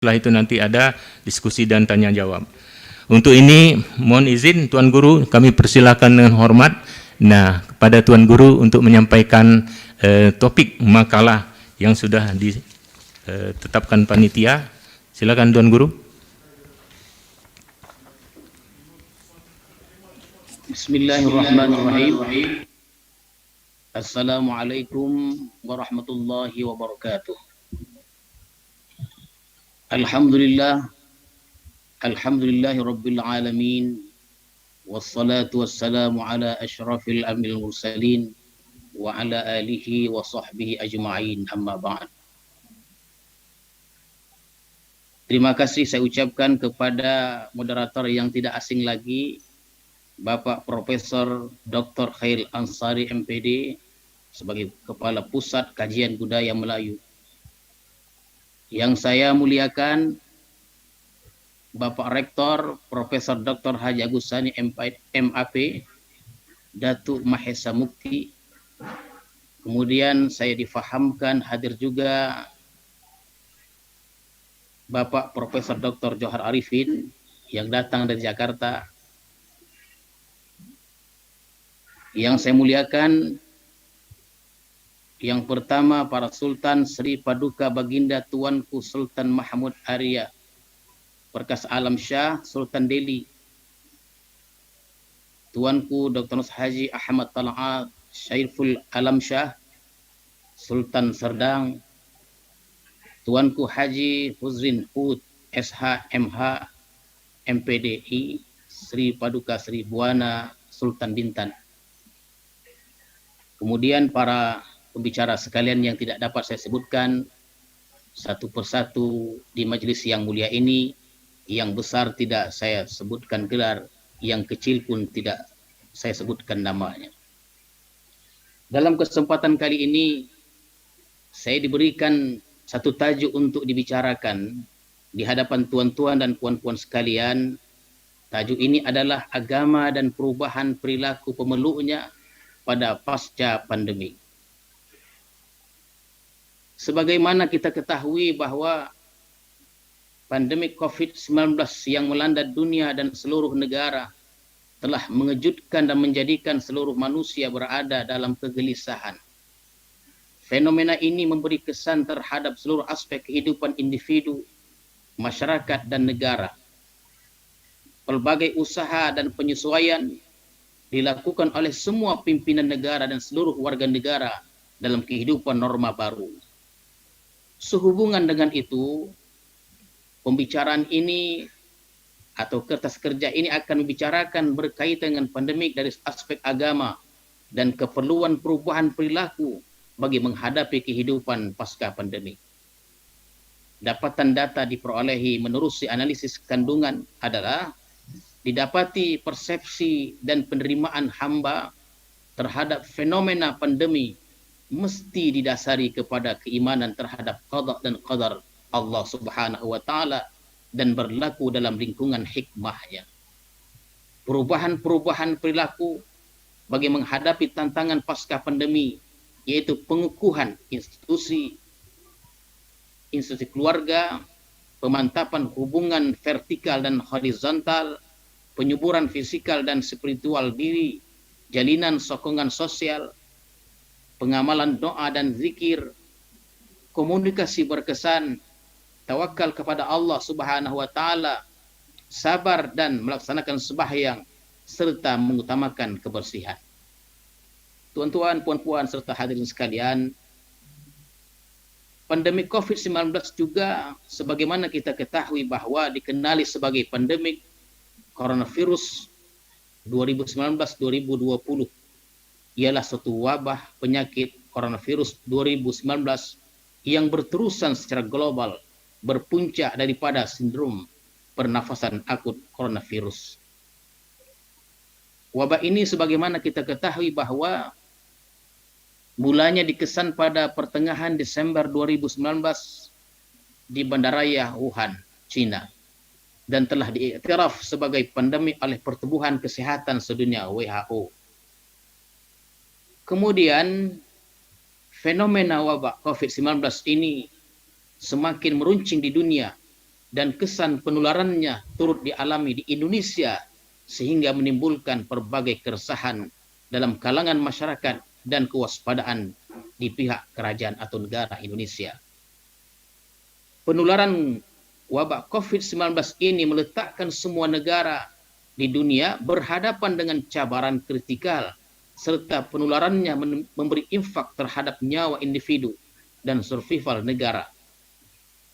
Setelah itu nanti ada diskusi dan tanya jawab. Untuk ini mohon izin Tuan Guru, kami persilakan dengan hormat. Nah, kepada Tuan Guru untuk menyampaikan topik makalah yang sudah ditetapkan panitia. Silakan Tuan Guru. Bismillahirrahmanirrahim. Assalamualaikum warahmatullahi wabarakatuh. Alhamdulillahi rabbil alamin. Wassalatu wassalamu ala asyrafil anbiya'il mursalin wa ala alihi wa sahbihi ajma'in, amma ba'd. Terima kasih saya ucapkan kepada moderator yang tidak asing lagi, Bapak Profesor Dr. Khairil Ansari MPD sebagai Kepala Pusat Kajian Budaya Melayu. Yang saya muliakan Bapak Rektor Profesor Dr. Haji Agus Sani MAP, Datuk Mahesa Mukti. Kemudian saya difahamkan hadir juga Bapak Profesor Dr. Johar Arifin yang datang dari Jakarta. Yang saya muliakan, yang pertama para Sultan Sri Paduka Baginda Tuanku Sultan Mahmud Arya Perkasa Alam Shah Sultan Delhi, Tuanku Dr. Haji Ahmad Tal'at Syaiful Alam Shah Sultan Serdang, Tuanku Haji Huzrin Hud SH MH MPDI Sri Paduka Sri Buana Sultan Bintan. Kemudian para pembicara sekalian yang tidak dapat saya sebutkan satu persatu di majelis yang mulia ini, yang besar tidak saya sebutkan gelar, yang kecil pun tidak saya sebutkan namanya. Dalam kesempatan kali ini saya diberikan satu tajuk untuk dibicarakan di hadapan tuan-tuan dan puan-puan sekalian. Tajuk ini adalah agama dan perubahan perilaku pemeluknya pada pasca pandemi. Sebagaimana kita ketahui bahwa pandemi COVID-19 yang melanda dunia dan seluruh negara telah mengejutkan dan menjadikan seluruh manusia berada dalam kegelisahan. Fenomena ini memberi kesan terhadap seluruh aspek kehidupan individu, masyarakat dan negara. Pelbagai usaha dan penyesuaian dilakukan oleh semua pimpinan negara dan seluruh warga negara dalam kehidupan norma baru. Sehubungan dengan itu, pembicaraan ini atau kertas kerja ini akan membicarakan berkaitan dengan pandemik dari aspek agama dan keperluan perubahan perilaku bagi menghadapi kehidupan pasca pandemik. Dapatan data diperolehi menerusi analisis kandungan adalah didapati persepsi dan penerimaan hamba terhadap fenomena pandemi mesti didasari kepada keimanan terhadap qada dan qadar Allah Subhanahu wa taala dan berlaku dalam lingkungan hikmahnya. Perubahan-perubahan perilaku bagi menghadapi tantangan pasca pandemi, yaitu pengukuhan institusi keluarga, pemantapan hubungan vertikal dan horizontal, penyuburan fisikal dan spiritual diri, jalinan sokongan sosial, pengamalan doa dan zikir, komunikasi berkesan, tawakal kepada Allah Subhanahu wa taala, sabar dan melaksanakan sembahyang serta mengutamakan kebersihan. Tuan-tuan, puan-puan serta hadirin sekalian, pandemi COVID-19 juga sebagaimana kita ketahui bahwa dikenali sebagai pandemik coronavirus 2019-2020 ialah suatu wabah penyakit coronavirus 2019 yang berterusan secara global berpuncak daripada sindrom pernafasan akut coronavirus. Wabah ini sebagaimana kita ketahui bahwa mulanya dikesan pada pertengahan Desember 2019 di Bandaraya Wuhan, China, dan telah diiktiraf sebagai pandemi oleh Pertubuhan Kesehatan Sedunia WHO. Kemudian fenomena wabah COVID-19 ini semakin meruncing di dunia dan kesan penularannya turut dialami di Indonesia sehingga menimbulkan berbagai keresahan dalam kalangan masyarakat dan kewaspadaan di pihak kerajaan atau negara Indonesia. Penularan wabak COVID-19 ini meletakkan semua negara di dunia berhadapan dengan cabaran kritikal, serta penularannya memberi impak terhadap nyawa individu dan survival negara.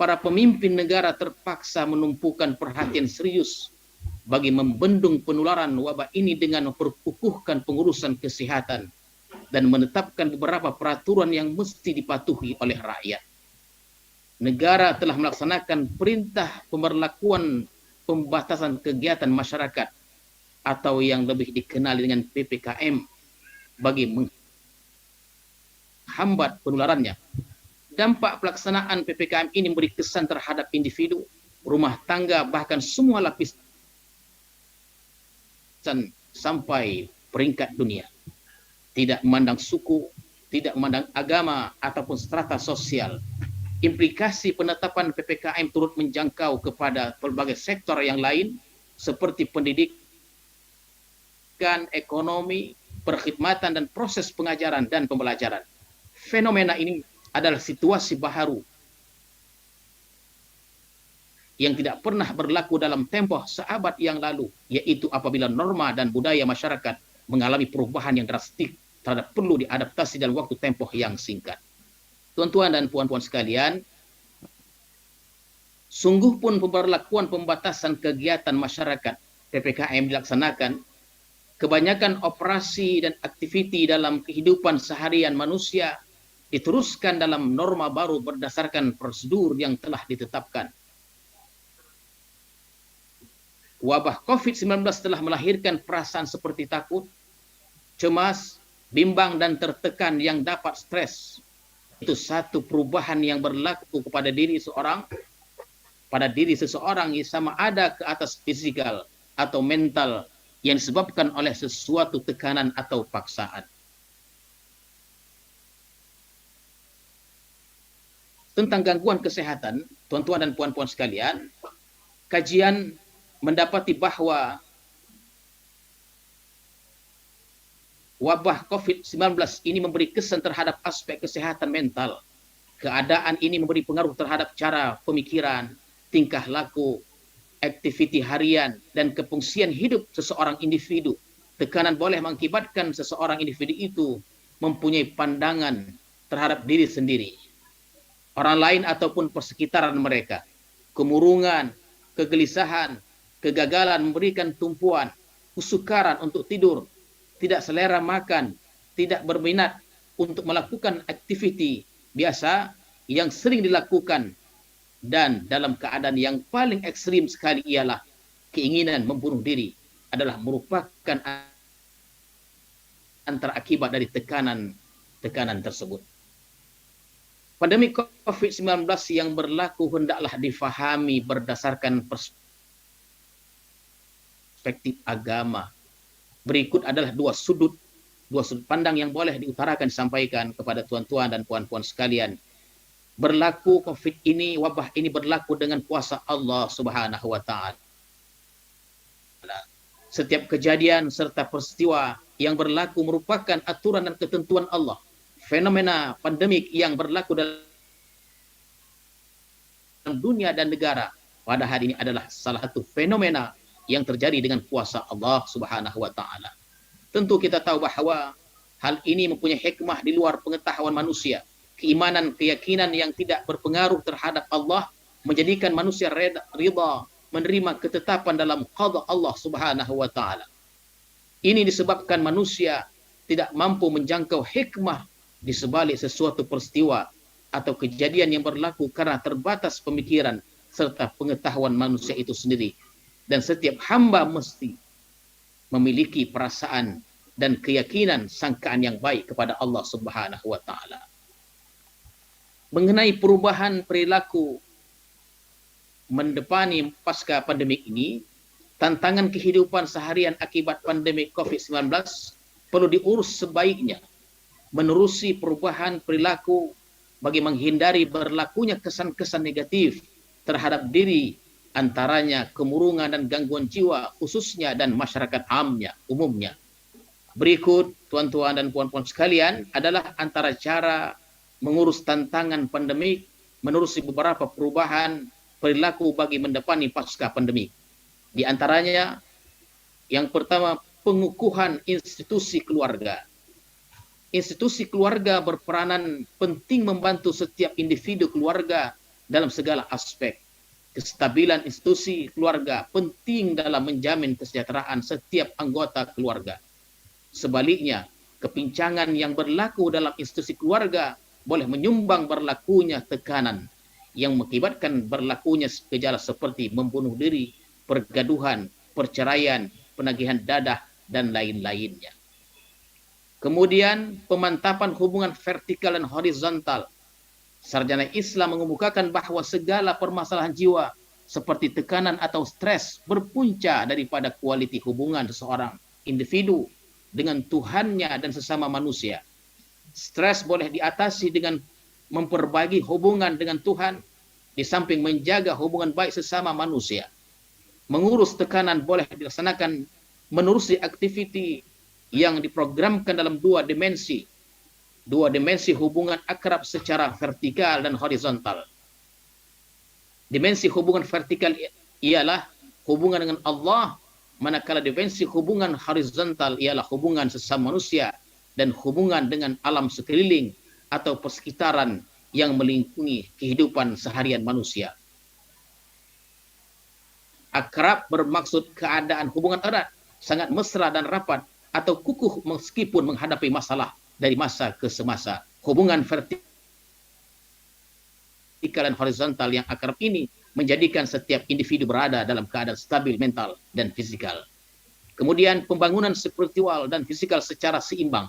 Para pemimpin negara terpaksa menumpukan perhatian serius bagi membendung penularan wabak ini dengan memperkukuhkan pengurusan kesehatan dan menetapkan beberapa peraturan yang mesti dipatuhi oleh rakyat. Negara telah melaksanakan perintah pemberlakuan pembatasan kegiatan masyarakat atau yang lebih dikenal dengan PPKM bagi menghambat penularannya. Dampak pelaksanaan PPKM ini memberi kesan terhadap individu, rumah tangga, bahkan semua lapisan sampai peringkat dunia. Tidak memandang suku, tidak memandang agama ataupun strata sosial. Implikasi penetapan PPKM turut menjangkau kepada berbagai sektor yang lain seperti pendidikan, ekonomi, perkhidmatan, dan proses pengajaran dan pembelajaran. Fenomena ini adalah situasi baru yang tidak pernah berlaku dalam tempoh seabad yang lalu, yaitu apabila norma dan budaya masyarakat mengalami perubahan yang drastis terhadap perlu diadaptasi dalam waktu tempoh yang singkat. Tuan-tuan dan puan-puan sekalian, sungguh pun pemberlakuan pembatasan kegiatan masyarakat PPKM dilaksanakan, kebanyakan operasi dan aktiviti dalam kehidupan seharian manusia diteruskan dalam norma baru berdasarkan prosedur yang telah ditetapkan. Wabah COVID-19 telah melahirkan perasaan seperti takut, cemas, bimbang, dan tertekan yang dapat stres. Itu satu perubahan yang berlaku kepada diri seseorang yang sama ada ke atas fisikal atau mental yang disebabkan oleh sesuatu tekanan atau paksaan. Tentang gangguan kesehatan, tuan-tuan dan puan-puan sekalian, kajian mendapati bahwa wabah COVID-19 ini memberi kesan terhadap aspek kesehatan mental. Keadaan ini memberi pengaruh terhadap cara pemikiran, tingkah laku, aktiviti harian, dan kefungsian hidup seseorang individu. Tekanan boleh mengakibatkan seseorang individu itu mempunyai pandangan terhadap diri sendiri, orang lain ataupun persekitaran mereka. Kemurungan, kegelisahan, kegagalan memberikan tumpuan, kesukaran untuk tidur, tidak selera makan, tidak berminat untuk melakukan aktiviti biasa yang sering dilakukan, dan dalam keadaan yang paling ekstrim sekali ialah keinginan membunuh diri adalah merupakan antara akibat dari tekanan tersebut. Pandemi COVID-19 yang berlaku hendaklah difahami berdasarkan perspektif agama. Berikut adalah dua sudut pandang yang boleh diutarakan disampaikan kepada tuan-tuan dan puan-puan sekalian. Berlaku COVID ini, wabah ini berlaku dengan kuasa Allah Subhanahu wa taala. Setiap kejadian serta peristiwa yang berlaku merupakan aturan dan ketentuan Allah. Fenomena pandemik yang berlaku dalam dunia dan negara pada hari ini adalah salah satu fenomena yang terjadi dengan kuasa Allah Subhanahu wa taala. Tentu kita tahu bahwa hal ini mempunyai hikmah di luar pengetahuan manusia. Keimanan, keyakinan yang tidak berpengaruh terhadap Allah menjadikan manusia rida menerima ketetapan dalam qada Allah Subhanahu wa taala. Ini disebabkan manusia tidak mampu menjangkau hikmah di sebalik sesuatu peristiwa atau kejadian yang berlaku karena terbatas pemikiran serta pengetahuan manusia itu sendiri. Dan setiap hamba mesti memiliki perasaan dan keyakinan sangkaan yang baik kepada Allah Subhanahu wa taala. Mengenai perubahan perilaku mendepani pasca pandemik ini, tantangan kehidupan seharian akibat pandemi COVID-19 perlu diurus sebaiknya, menerusi perubahan perilaku bagi menghindari berlakunya kesan-kesan negatif terhadap diri, antaranya kemurungan dan gangguan jiwa khususnya dan masyarakat umumnya. Berikut, tuan-tuan dan puan-puan sekalian, adalah antara cara mengurus tantangan pandemik menerusi beberapa perubahan perilaku bagi mendepani pasca pandemik. Di antaranya, yang pertama, pengukuhan institusi keluarga. Institusi keluarga berperanan penting membantu setiap individu keluarga dalam segala aspek. Kestabilan institusi keluarga penting dalam menjamin kesejahteraan setiap anggota keluarga. Sebaliknya, kepincangan yang berlaku dalam institusi keluarga boleh menyumbang berlakunya tekanan yang mengakibatkan berlakunya gejala seperti membunuh diri, pergaduhan, perceraian, penagihan dadah, dan lain-lainnya. Kemudian, pemantapan hubungan vertikal dan horizontal. Sarjana Islam mengemukakan bahwa segala permasalahan jiwa seperti tekanan atau stres berpunca daripada kualiti hubungan seseorang individu dengan Tuhannya dan sesama manusia. Stres boleh diatasi dengan memperbaiki hubungan dengan Tuhan, di samping menjaga hubungan baik sesama manusia. Mengurus tekanan boleh dilaksanakan menerusi aktiviti yang diprogramkan dalam dua dimensi hubungan akrab secara vertikal dan horizontal. Dimensi hubungan vertikal ialah hubungan dengan Allah, manakala dimensi hubungan horizontal ialah hubungan sesama manusia dan hubungan dengan alam sekeliling atau persekitaran yang melingkungi kehidupan seharian manusia. Akrab bermaksud keadaan hubungan erat, sangat mesra dan rapat, atau kukuh meskipun menghadapi masalah dari masa ke semasa. Hubungan vertikal dan horizontal yang akrab ini menjadikan setiap individu berada dalam keadaan stabil mental dan fisikal. Kemudian pembangunan spiritual dan fisikal secara seimbang.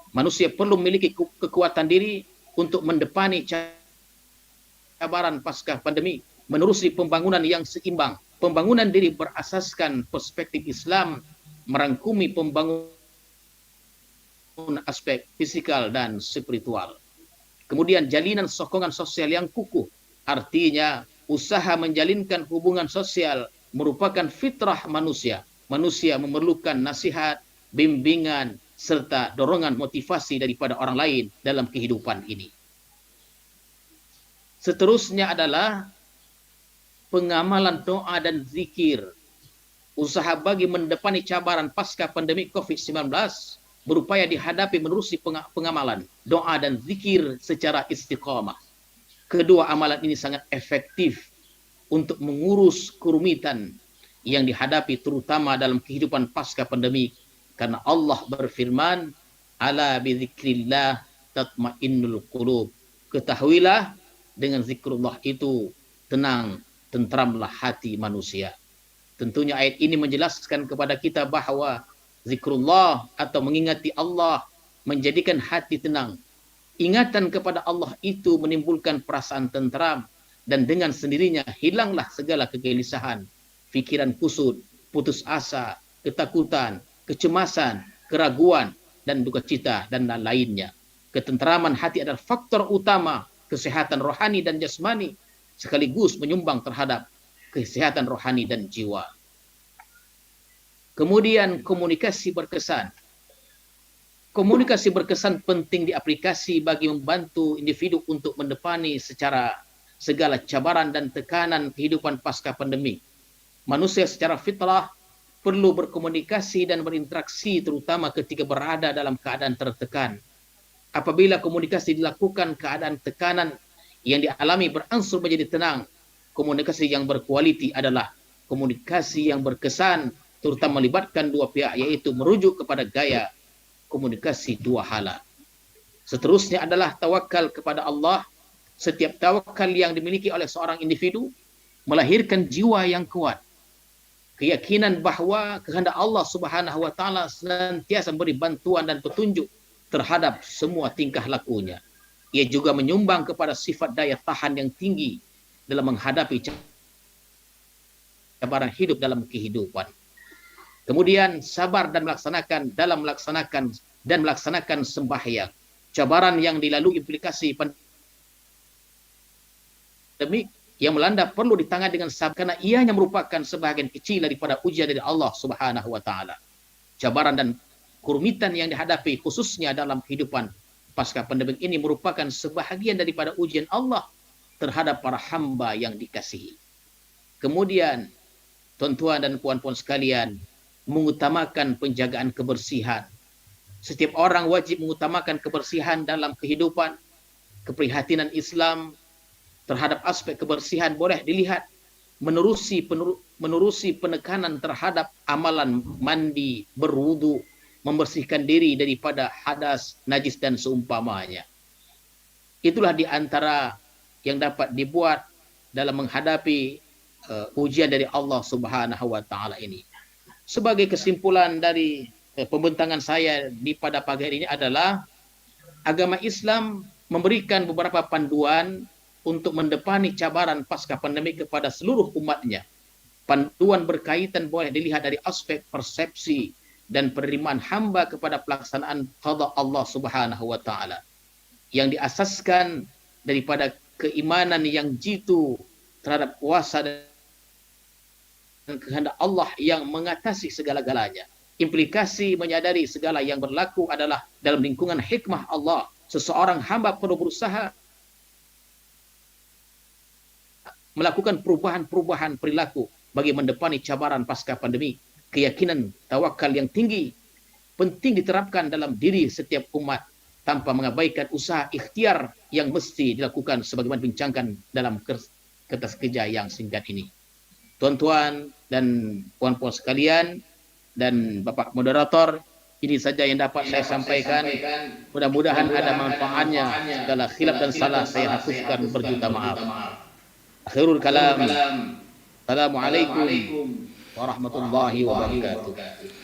Manusia perlu memiliki kekuatan diri untuk mendepani cabaran pasca pandemi, menerusi pembangunan yang seimbang. Pembangunan diri berasaskan perspektif Islam, merangkumi pembangunan aspek fisikal dan spiritual. Kemudian jalinan sokongan sosial yang kukuh, artinya usaha menjalinkan hubungan sosial merupakan fitrah manusia. Manusia memerlukan nasihat, bimbingan, serta dorongan motivasi daripada orang lain dalam kehidupan ini. Seterusnya adalah pengamalan doa dan zikir. Usaha bagi mendepani cabaran pasca pandemi COVID-19 berupaya dihadapi menerusi pengamalan doa dan zikir secara istiqamah. Kedua amalan ini sangat efektif untuk mengurus kerumitan yang dihadapi terutama dalam kehidupan pasca pandemi, karena Allah berfirman, ala bizikrillah tatmainnul qulub. Ketahuilah dengan zikrullah itu tenang, tentramlah hati manusia. Tentunya ayat ini menjelaskan kepada kita bahwa zikrullah atau mengingati Allah menjadikan hati tenang. Ingatan kepada Allah itu menimbulkan perasaan tentram, dan dengan sendirinya hilanglah segala kegelisahan, pikiran kusut, putus asa, ketakutan, kecemasan, keraguan, dan duka cita, dan lainnya. Ketentraman hati adalah faktor utama kesehatan rohani dan jasmani, sekaligus menyumbang terhadap kesehatan rohani dan jiwa. Kemudian komunikasi berkesan. Komunikasi berkesan penting diaplikasi bagi membantu individu untuk mendepani secara segala cabaran dan tekanan kehidupan pasca pandemi. Manusia secara fitrah perlu berkomunikasi dan berinteraksi terutama ketika berada dalam keadaan tertekan. Apabila komunikasi dilakukan, keadaan tekanan yang dialami berangsur menjadi tenang. Komunikasi yang berkualiti adalah komunikasi yang berkesan, terutama melibatkan dua pihak, yaitu merujuk kepada gaya komunikasi dua hala. Seterusnya adalah tawakal kepada Allah. Setiap tawakal yang dimiliki oleh seorang individu melahirkan jiwa yang kuat. Keyakinan bahwa kehendak Allah Subhanahu wa taala senantiasa memberi bantuan dan petunjuk terhadap semua tingkah lakunya. Ia juga menyumbang kepada sifat daya tahan yang tinggi dalam menghadapi cabaran hidup dalam kehidupan. Kemudian sabar dan melaksanakan sembahyang. Cabaran yang dilalui implikasi pandemi yang melanda perlu ditangani dengan sabar karena ianya merupakan sebahagian kecil daripada ujian dari Allah Subhanahu wa taala. Cabaran dan kerumitan yang dihadapi khususnya dalam kehidupan pasca pandemi ini merupakan sebahagian daripada ujian Allah terhadap para hamba yang dikasihi. Kemudian, tuan-tuan dan puan-puan sekalian, mengutamakan penjagaan kebersihan. Setiap orang wajib mengutamakan kebersihan dalam kehidupan. Keprihatinan Islam terhadap aspek kebersihan boleh dilihat menerusi penekanan terhadap amalan mandi, berwudu, membersihkan diri daripada hadas, najis dan seumpamanya. Itulah di antara yang dapat dibuat dalam menghadapi ujian dari Allah Subhanahu wa taala ini. Sebagai kesimpulan dari pembentangan saya pada pagi hari ini adalah agama Islam memberikan beberapa panduan untuk mendepani cabaran pasca pandemi kepada seluruh umatnya. Panduan berkaitan boleh dilihat dari aspek persepsi dan penerimaan hamba kepada pelaksanaan qada Allah Subhanahu wa taala yang diasaskan daripada keimanan yang jitu terhadap kuasa dan kehendak Allah yang mengatasi segala-galanya. Implikasi menyadari segala yang berlaku adalah dalam lingkungan hikmah Allah. Seseorang hamba perlu berusaha melakukan perubahan-perubahan perilaku bagi mendepani cabaran pasca pandemi. Keyakinan tawakal yang tinggi penting diterapkan dalam diri setiap umat tanpa mengabaikan usaha ikhtiar yang mesti dilakukan sebagaimana dibincangkan dalam kertas kerja yang singkat ini. Tuan-tuan dan puan-puan sekalian dan Bapak Moderator, ini saja yang dapat saya sampaikan. Mudah-mudahan ada manfaatnya. Segala khilaf dan salah saya hapuskan berjuta maaf. Akhirul kalam. Assalamualaikum warahmatullahi wabarakatuh.